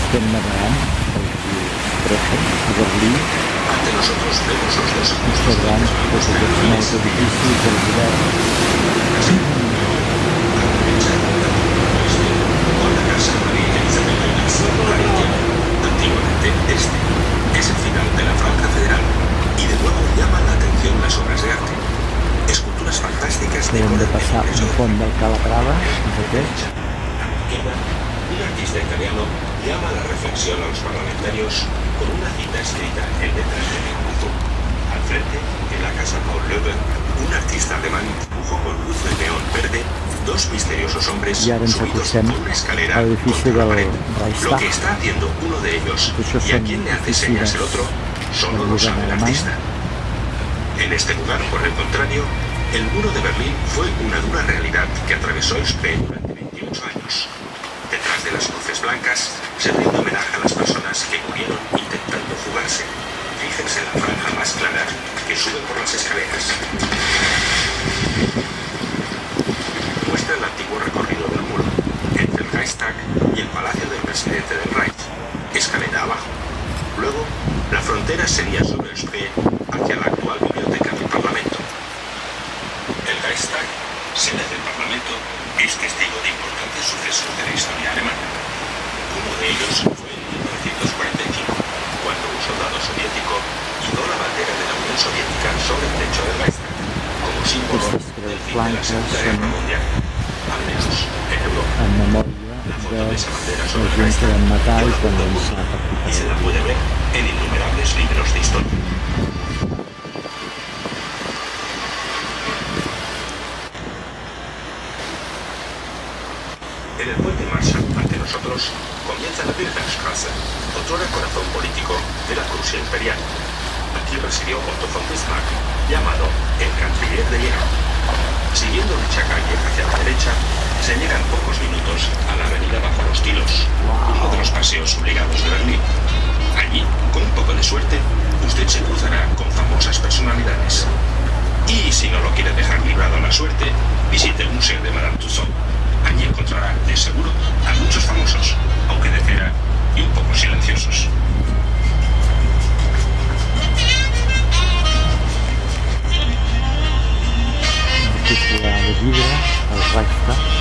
estem navegant pel riu Treffen, a Berlín, Ante nosotros vemos los dos observant tots aquests nous edificis del govern. con la casa María Elizabeth López, María. Antiguamente este es el final de la franja federal y de nuevo llaman la atención las obras de arte. Esculturas fantásticas Hem de passar un pont del Calatrava, és aquest. Un artista italiano llama a la reflexión a los parlamentarios con una cita escrita en letras de neón azul. Al frente, en la casa Paul Löber, un artista alemán dibujó con luz de neón verde dos misteriosos hombres I ara ens subidos acostem por una escalera a l'edifici contra la del pared. Lo Reichstag. que está haciendo uno de ellos Això y a són quien le hace señas el otro solo del lo govern sabe el alemany. artista. En este lugar, por el contrario, el muro de Berlín fue una dura realidad que atravesó el Spree durante 28 años. Detrás de las cruces blancas se rinde homenaje a las personas que murieron intentando fugarse. Fíjense la franja más clara que sube por las escaleras. Muestra el antiguo recorrido del muro, entre el Reichstag y el palacio del presidente del Reich, escalera abajo. Luego, la frontera sería sobre el Spree hacia la actual biblioteca del Parlamento. El Reichstag, sede del Parlamento, es testigo de importantes sucesos de la historia alemana. Uno de ellos fue en 1945, cuando un soldado soviético izó la bandera de la Unión Soviética sobre el techo del Reichstag, como símbolo del fin de la Segunda Guerra Mundial, al menos en Europa. En memòria La foto de esa bandera de sobre la el gent que Reichstag van matar i dio la quan vuelta al van mundo ser y se la puede ver en innumerables libros de historia. En el puente Marshall, ante nosotros, comienza la Wilhelmstraße, otrora corazón político de la Prusia imperial. Aquí residió Otto von Bismarck, llamado el canciller de hierro. Siguiendo dicha calle hacia la derecha, se llega en pocos minutos a la avenida Bajo los Tilos, uno de los paseos obligados de Berlín. Allí, con un poco de suerte, usted se cruzará con famosas personalidades. Y si no lo quiere dejar librado a la suerte, visite el Museo de Madame Tussauds. Allí encontrará, de seguro, a muchos famosos, aunque de cera y un poco silenciosos. Edifici de vidre, el Reichstag.